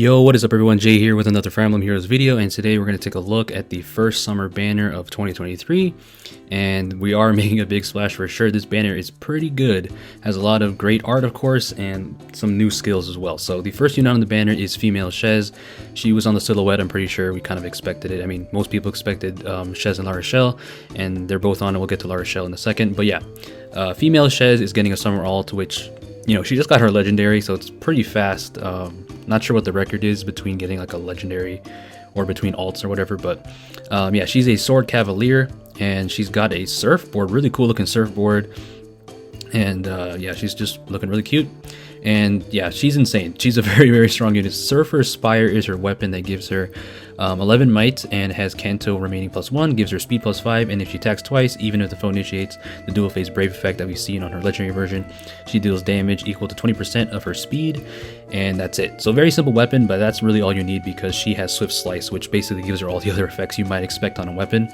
Yo, what is up everyone? Jay here with another Fire Emblem Heroes video, and today we're going to take a look at the first summer banner of 2023, and we are making a big splash for sure. This banner is pretty good, has a lot of great art of course, and some new skills as well. So the first unit on the banner is female Shez. She was on the silhouette, I'm pretty sure we kind of expected it. I mean, most people expected Shez and La Rochelle, and they're both on it. We'll get to La Rochelle in a second, but yeah, female Shez is getting a summer alt, which, you know, she just got her legendary, so it's pretty fast. Not sure what the record is between getting like a legendary or between alts or whatever, but yeah, she's a sword cavalier, and she's got a surfboard, really cool looking surfboard, and yeah, she's just looking really cute. And yeah, she's insane. She's a very strong unit. Surfer Spire is her weapon that gives her 11 might and has Kanto remaining +1, gives her speed +5, and if she attacks twice, even if the foe initiates the dual phase brave effect that we've seen on her legendary version, she deals damage equal to 20% of her speed, and that's it. So very simple weapon, but that's really all you need because she has Swift Slice, which basically gives her all the other effects you might expect on a weapon.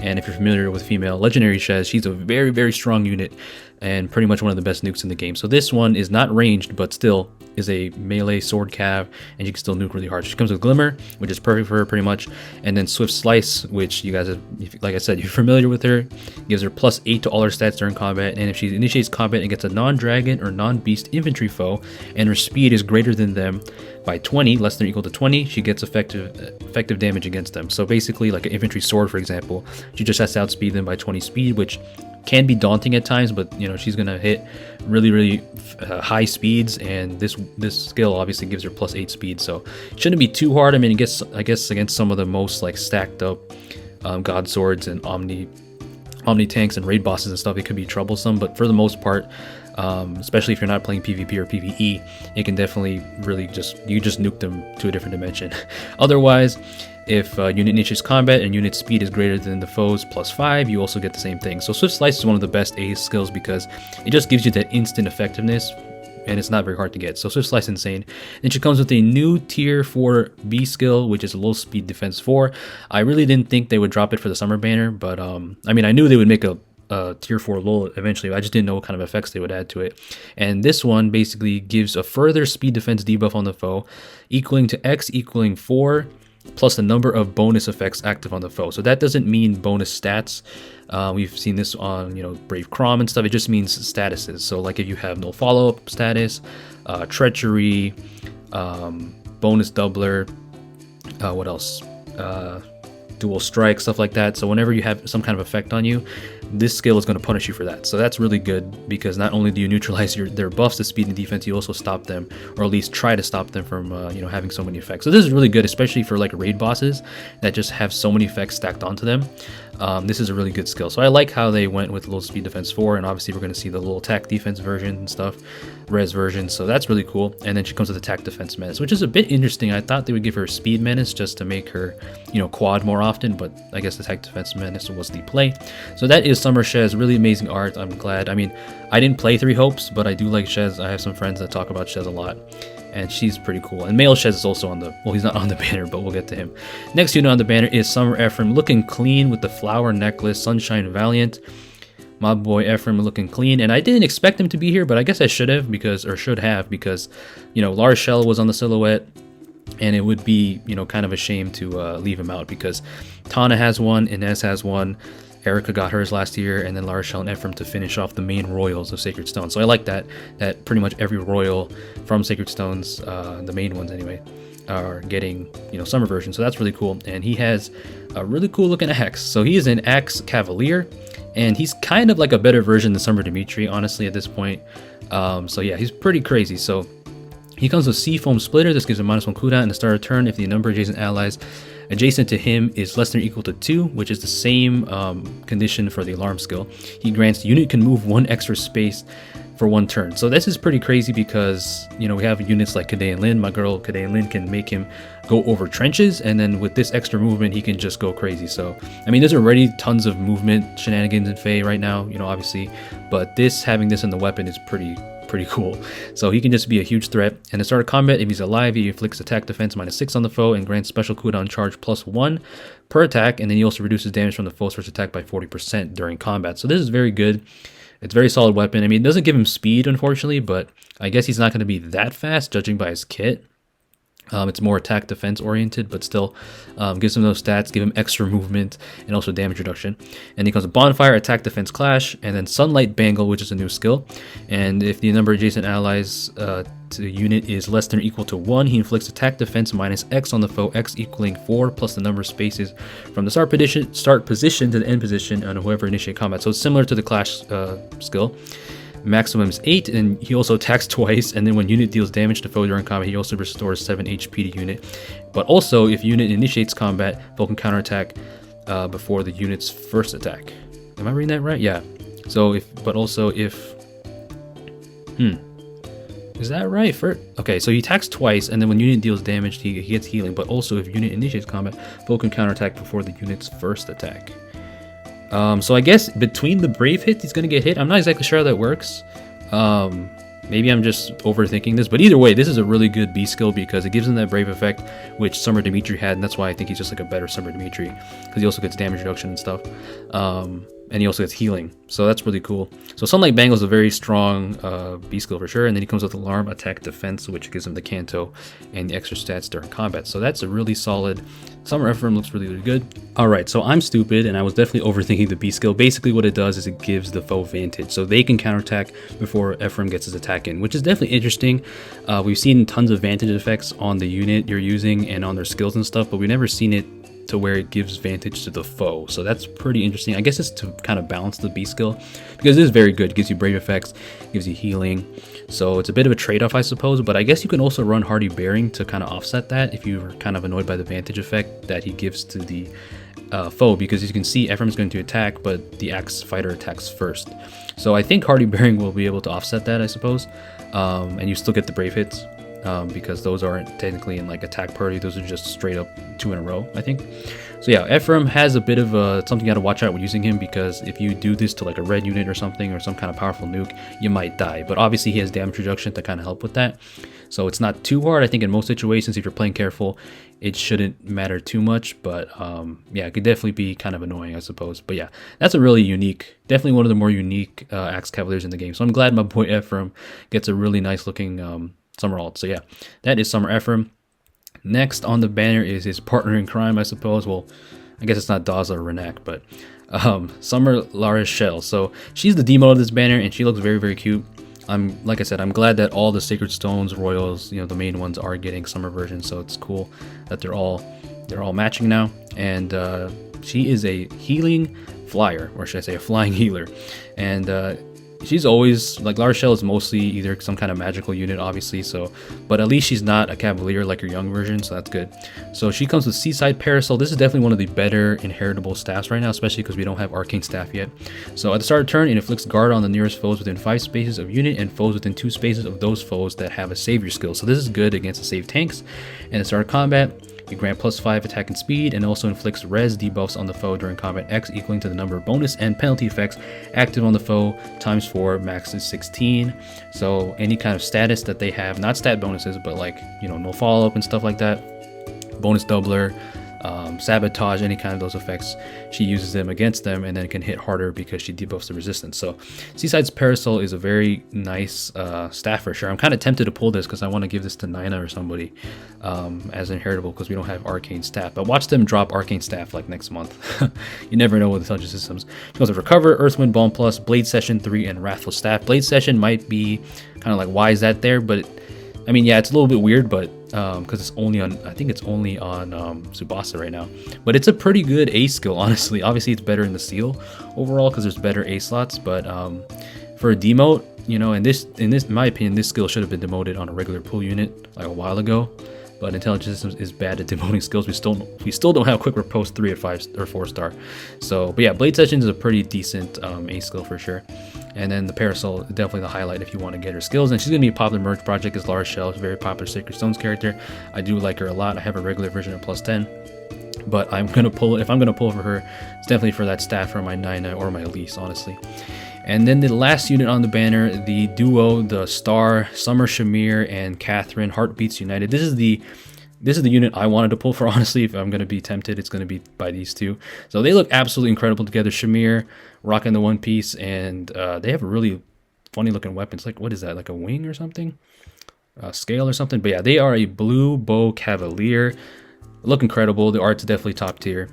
And if you're familiar with female legendary Shez, she's a very strong unit and pretty much one of the best nukes in the game. So this one is not ranged, but still is a melee sword cav, and she can still nuke really hard. She comes with Glimmer, which is perfect for her pretty much, and then Swift Slice, which you guys have, like I said, you're familiar with her, gives her +8 to all her stats during combat, and if she initiates combat and gets a non-dragon or non-beast infantry foe, and her speed is greater than them by 20, less than or equal to 20, she gets effective damage against them. So basically, like an infantry sword, for example, she just has to outspeed them by 20 speed, which can be daunting at times, but you know, she's gonna hit really high speeds, and this skill obviously gives her +8 speed, so it shouldn't be too hard. I mean, I guess against some of the most like stacked up god swords and omni tanks and raid bosses and stuff, it could be troublesome, but for the most part, especially if you're not playing PvP or PvE, it can definitely really just nuke them to a different dimension. Otherwise, if unit initiates combat and unit speed is greater than the foe's +5, you also get the same thing. So Swift Slice is one of the best ace skills because it just gives you that instant effectiveness, and it's not very hard to get. So Swift Slice insane. Then she comes with a new tier 4 B skill, which is a low speed defense 4. I really didn't think they would drop it for the summer banner, but I mean, I knew they would make a tier 4 lull eventually. I just didn't know what kind of effects they would add to it. And this one basically gives a further speed defense debuff on the foe, equaling to X equaling 4 plus the number of bonus effects active on the foe. So that doesn't mean bonus stats. We've seen this on, you know, Brave Crom and stuff. It just means statuses. So like if you have no follow-up status, treachery, bonus doubler, what else? Dual strike, stuff like that. So whenever you have some kind of effect on you, this skill is going to punish you for that. So that's really good because not only do you neutralize their buffs to speed and defense, you also stop them, or at least try to stop them from you know, having so many effects. So this is really good, especially for like raid bosses that just have so many effects stacked onto them. This is a really good skill. So I like how they went with low speed defense 4, and obviously we're going to see the little attack defense version and stuff, res version, so that's really cool. And then she comes with attack defense menace, which is a bit interesting. I thought they would give her speed menace just to make her, you know, quad more often, but I guess attack defense menace was the play. So that is Summer Shez. Really amazing art. I'm glad. I mean, I didn't play Three Hopes, but I do like Shez. I have some friends that talk about Shez a lot, and she's pretty cool. And male Shez is also on the, well, he's not on the banner, but we'll get to him. Next unit on the banner is Summer Ephraim, looking clean with the flower necklace, Sunshine Valiant. My boy Ephraim looking clean, and I didn't expect him to be here, but I guess I should have because you know, La Rochelle was on the silhouette, and it would be, you know, kind of a shame to leave him out because Tana has one, Inez has one, Erica got hers last year, and then La Rochelle and Ephraim to finish off the main royals of Sacred Stone. So I like that pretty much every royal from Sacred Stones, the main ones anyway, are getting, you know, summer version. So that's really cool. And he has a really cool looking axe. So he is an axe cavalier, and he's kind of like a better version than Summer Dimitri, honestly, at this point. So yeah, he's pretty crazy. So he comes with Seafoam Splitter. This gives him -1 cooldown in the start of turn if the number of adjacent allies adjacent to him is less than or equal to 2, which is the same condition for the alarm skill. He grants the unit can move 1 extra space for 1 turn. So this is pretty crazy because, you know, we have units like Kaday and Lin. My girl Kaday and Lin can make him go over trenches, and then with this extra movement he can just go crazy. So I mean, there's already tons of movement shenanigans in FEH right now, you know, obviously, but having this in the weapon is pretty cool. So he can just be a huge threat. And at the start of combat, if he's alive, he inflicts attack defense -6 on the foe and grants special cooldown charge +1 per attack, and then he also reduces damage from the foe's first attack by 40% during combat. So this is very good. It's a very solid weapon. I mean, it doesn't give him speed, unfortunately, but I guess he's not going to be that fast judging by his kit. It's more attack defense oriented, but still gives him those stats, give him extra movement, and also damage reduction. And he comes with Bonfire, Attack, Defense, Clash, and then Sunlight Bangle, which is a new skill. And if the number of adjacent allies to the unit is less than or equal to 1, he inflicts Attack Defense minus X on the foe, X equaling 4 plus the number of spaces from the start position to the end position on whoever initiate combat. So it's similar to the Clash skill. Maximum is 8, and he also attacks twice, and then when unit deals damage to foe during combat, he also restores 7 HP to unit. But also, if unit initiates combat, foe can counterattack before the unit's first attack. Am I reading that right? Yeah. So is that right? Okay, so he attacks twice, and then when unit deals damage, he gets healing. But also, if unit initiates combat, foe can counterattack before the unit's first attack. So I guess between the brave hits, he's gonna get hit. I'm not exactly sure how that works. Maybe I'm just overthinking this, but either way, this is a really good B skill because it gives him that brave effect, which Summer Dimitri had, and that's why I think he's just like a better Summer Dimitri, because he also gets damage reduction and stuff. And he also gets healing, so that's really cool. So Sunlight Bangle is a very strong B skill for sure, and then he comes with Alarm, Attack, Defense, which gives him the Canto and the extra stats during combat. So that's a really solid. Summer Ephraim looks really, really good. Alright, so I'm stupid, and I was definitely overthinking the B skill. Basically what it does is it gives the foe Vantage, so they can counterattack before Ephraim gets his attack in, which is definitely interesting. We've seen tons of Vantage effects on the unit you're using and on their skills and stuff, but we've never seen it to where it gives Vantage to the foe, so that's pretty interesting. I guess it's to kind of balance the B skill, because it is very good. It gives you brave effects, gives you healing, so it's a bit of a trade-off, I suppose. But I guess you can also run Hardy Bearing to kind of offset that if you're kind of annoyed by the Vantage effect that he gives to the foe, because as you can see, Ephraim's going to attack, but the Axe Fighter attacks first. So I think Hardy Bearing will be able to offset that, I suppose, and you still get the brave hits. Because those aren't technically in like attack priority, those are just straight up 2 in a row, I think. So yeah, Ephraim has a bit of something you got to watch out when using him, because if you do this to like a red unit or something, or some kind of powerful nuke, you might die. But obviously he has damage reduction to kind of help with that, so it's not too hard. I think in most situations, if you're playing careful, it shouldn't matter too much. But yeah, it could definitely be kind of annoying, I suppose. But yeah, that's a really unique, definitely one of the more unique Axe Cavaliers in the game. So I'm glad my boy Ephraim gets a really nice looking Summer alt. So yeah, that is Summer Ephraim. Next on the banner is his partner in crime, I suppose. Well, I guess it's not Daza or Renak, but Summer La Rochelle. So she's the demo of this banner, and she looks very, very cute. Like I said, I'm glad that all the Sacred Stones, Royals, the main ones are getting summer versions. So it's cool that they're all matching now. And she is a healing flyer, or should I say a flying healer. And she's always, like, La Rochelle is mostly either some kind of magical unit, obviously, so, but at least she's not a Cavalier like her young version, so that's good. So she comes with Seaside Parasol. This is definitely one of the better inheritable staffs right now, especially because we don't have Arcane Staff yet. So at the start of turn, it inflicts guard on the nearest foes within 5 spaces of unit, and foes within 2 spaces of those foes that have a savior skill. So this is good against the save tanks. And at the start of combat, you grant +5 attack and speed, and also inflicts res debuffs on the foe during combat, X equaling to the number of bonus and penalty effects active on the foe times 4, max is 16. So any kind of status that they have, not stat bonuses, but like, no follow-up and stuff like that, bonus doubler, sabotage, any kind of those effects, she uses them against them, and then can hit harder because she debuffs the resistance. So Seaside's Parasol is a very nice staff for sure. I'm kind of tempted to pull this because I want to give this to Nina or somebody as inheritable, because we don't have Arcane Staff. But watch them drop Arcane Staff like next month. You never know with the Intelligent Systems. She goes to Recover, Earthwind Balm Plus, Blade Session 3, and Wrathful Staff. Blade Session might be kind of like, why is that there? But I mean, yeah, it's a little bit weird, but because it's only on, I think it's only on Tsubasa right now. But it's a pretty good A skill, honestly. Obviously, it's better in the Seal overall because there's better A slots. But for a demote, in my opinion, this skill should have been demoted on a regular pool unit like a while ago. But Intelligent Systems is bad at demoting skills. We still don't have Quick Riposte 3 at 5 or 4 star. So, but yeah, Blade Sessions is a pretty decent A skill for sure. And then the Parasol, definitely the highlight if you want to get her skills. And she's going to be a popular merge project as La Rochelle. She's a very popular Sacred Stones character. I do like her a lot. I have a regular version of +10. But I'm going to pull, if I'm going to pull for her, it's definitely for that staff for my Nina or my Elise, honestly. And then the last unit on the banner, the duo, the Star, Summer Shamir and Catherine, Heartbeats United. This is the unit I wanted to pull for, honestly. If I'm going to be tempted, it's going to be by these two. So they look absolutely incredible together. Shamir rocking the one piece, and they have a really funny looking weapons. Like, what is that? Like a wing or something? scale or something. But yeah, they are a blue bow cavalier. Look incredible. The art's definitely top tier.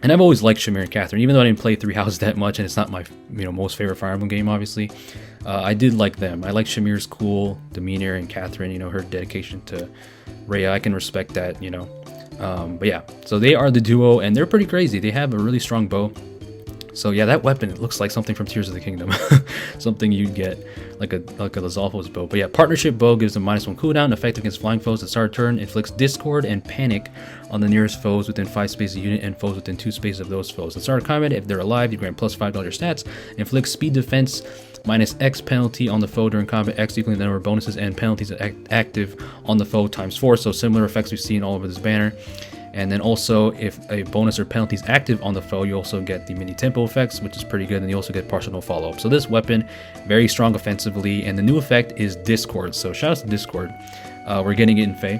And I've always liked Shamir and Catherine, even though I didn't play Three Houses that much, and it's not my most favorite Fire Emblem game, obviously. I did like them. I like Shamir's cool demeanor, and Catherine, her dedication to Rhea. I can respect that, But yeah, so they are the duo, and they're pretty crazy. They have a really strong bow. So yeah, that weapon, it looks like something from Tears of the Kingdom. Something you'd get, like a Lizalfo's bow. But yeah, Partnership Bow gives a -1 cooldown, effect against flying foes at start of turn, inflicts discord and panic on the nearest foes within 5 spaces of the unit and foes within 2 spaces of those foes. At start of combat, if they're alive, you grant +5 to your stats, inflicts speed defense -X penalty on the foe during combat, X equaling the number of bonuses and penalties active on the foe ×4. So similar effects we've seen all over this banner. And then also, if a bonus or penalty is active on the foe, you also get the mini tempo effects, which is pretty good, and you also get partial no follow-up. So this weapon, very strong offensively, and the new effect is Discord. So shout out to Discord. We're getting it in Fae.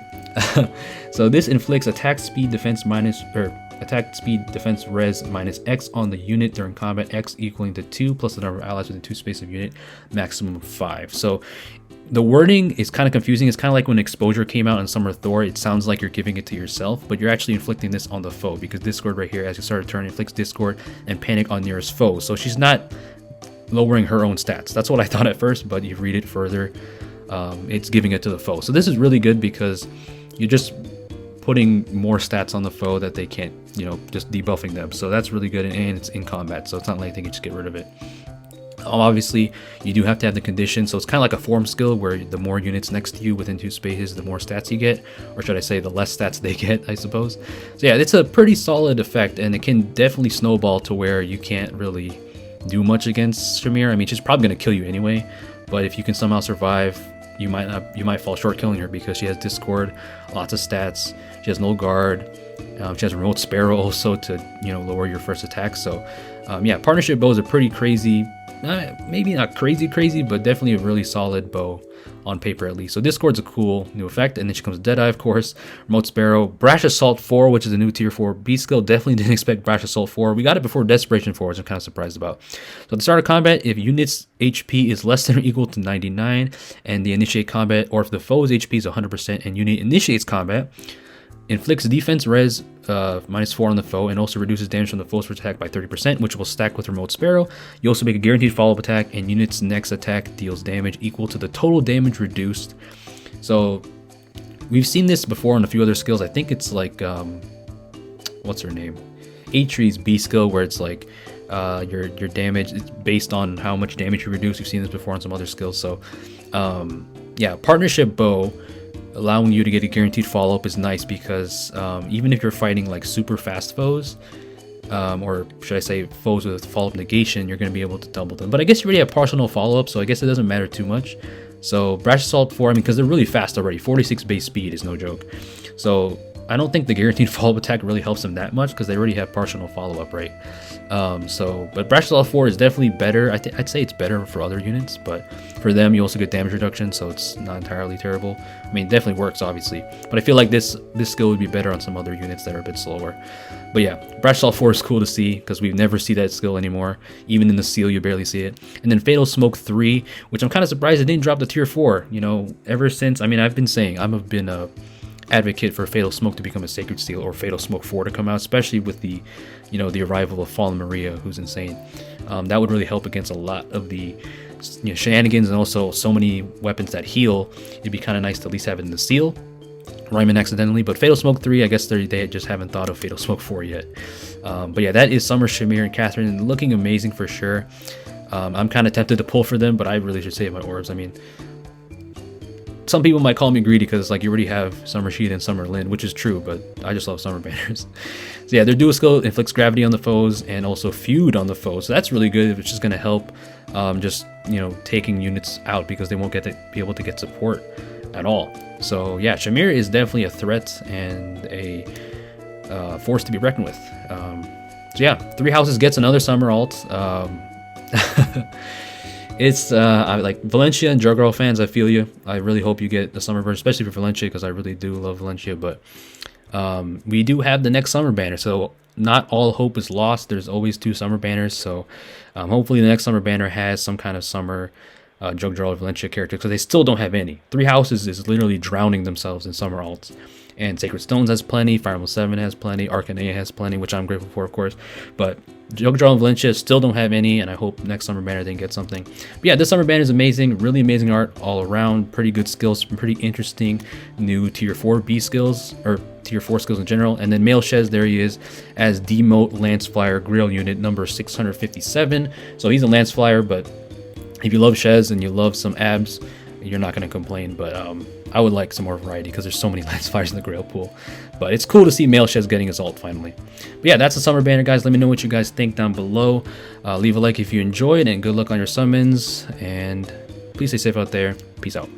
So this inflicts attack speed defense attack speed defense res -X on the unit during combat, X equaling to 2 plus the number of allies within 2 spaces of unit, maximum of 5. So the wording is kind of confusing. It's kind of like when Exposure came out in Summer Thor. It sounds like you're giving it to yourself, but you're actually inflicting this on the foe, because Discord right here, as you start a turn, inflicts discord and panic on nearest foe. So she's not lowering her own stats. That's what I thought at first, but you read it further, it's giving it to the foe. So this is really good because you're just putting more stats on the foe that they can't, just debuffing them. So that's really good, and it's in combat, so it's not like they can just get rid of it. Obviously, you do have to have the condition, so it's kind of like a form skill where the more units next to you within 2 spaces, the more stats you get, or should I say the less stats they get, I suppose. So yeah, it's a pretty solid effect, and it can definitely snowball to where you can't really do much against Shamir. I mean, she's probably going to kill you anyway, but if you can somehow survive, you might fall short killing her, because she has Discord, lots of stats, she has no guard, she has Remote Sparrow also to lower your first attack. So yeah, Partnership Bow is a pretty crazy, maybe not crazy, but definitely a really solid bow on paper at least. So Discord's a cool new effect, and then she comes Deadeye, of course, Remote Sparrow, Brash Assault 4, which is a new tier 4 B skill. Definitely didn't expect Brash Assault 4. We got it before Desperation 4, which I'm kind of surprised about. So at the start of combat, if units HP is less than or equal to 99 and they initiate combat, or if the foe's HP is 100% and unit initiates combat, inflicts defense res -4 on the foe, and also reduces damage from the foe's first attack by 30%, which will stack with Remote Sparrow. You also make a guaranteed follow-up attack, and unit's next attack deals damage equal to the total damage reduced. So we've seen this before on a few other skills. I think it's like what's her name, Atree's B skill, where it's like your damage is based on how much damage you reduce. We've seen this before on some other skills. So yeah, Partnership Bow allowing you to get a guaranteed follow-up is nice, because even if you're fighting like super fast foes, or should I say foes with follow-up negation, you're going to be able to double them. But I guess you already have partial no follow-up, so I guess it doesn't matter too much. So Brash Assault 4, I mean, because they're really fast already. 46 base speed is no joke. So I don't think the guaranteed follow-up attack really helps them that much, because they already have partial no follow-up, right? But Brash Assault 4 is definitely better. I'd say it's better for other units, but for them you also get damage reduction, so it's not entirely terrible. I mean, it definitely works, obviously, but I feel like this skill would be better on some other units that are a bit slower. But yeah, Brash Assault 4 is cool to see, because we never see that skill anymore. Even in the seal, you barely see it. And then Fatal Smoke 3, which I'm kind of surprised it didn't drop to tier 4. Ever since, I mean, I've been saying, I've been a advocate for Fatal Smoke to become a Sacred Seal, or Fatal Smoke 4 to come out, especially with the the arrival of Fallen Maria, who's insane. That would really help against a lot of the shenanigans, and also so many weapons that heal. It'd be kind of nice to at least have it in the seal. Ryman accidentally, but Fatal Smoke 3, I guess they just haven't thought of Fatal Smoke 4 yet. But yeah, that is Summer, Shamir, and Catherine, looking amazing for sure. I'm kind of tempted to pull for them, but I really should save my orbs. I mean, some people might call me greedy because it's like you already have Summer Sheet and Summer Lynn, which is true, but I just love Summer banners. So yeah, their dual skill inflicts gravity on the foes and also feud on the foes. So that's really good. It's just going to help just, taking units out, because they won't be able to get support at all. So yeah, Shamir is definitely a threat and a force to be reckoned with. So yeah, Three Houses gets another Summer alt. It's I like Valencia and Juggernaut fans. I feel you. I really hope you get the summer version, especially for Valencia, because I really do love Valencia. But we do have the next summer banner, so not all hope is lost. There's always 2 summer banners, so hopefully the next summer banner has some kind of summer Juggernaut Valencia characters, because they still don't have any. Three Houses is literally drowning themselves in summer alts. And Sacred Stones has plenty, Fire Emblem 7 has plenty, Arcanea has plenty, which I'm grateful for, of course. But Juggernaut and Valencia still don't have any, and I hope next summer banner they can get something. But yeah, this summer banner is amazing, really amazing art all around, pretty good skills, some pretty interesting new tier 4 B skills, or tier 4 skills in general. And then Male Shez, there he is, as Demote Lance Flyer Grill Unit number 657. So he's a Lance Flyer, but if you love Shez and you love some abs, you're not going to complain. But I would like some more variety because there's so many Lance Flyers in the Grail pool. But it's cool to see Male Shez getting his ult finally. But yeah, that's the summer banner, guys. Let me know what you guys think down below. Leave a like if you enjoyed, and good luck on your summons. And please stay safe out there. Peace out.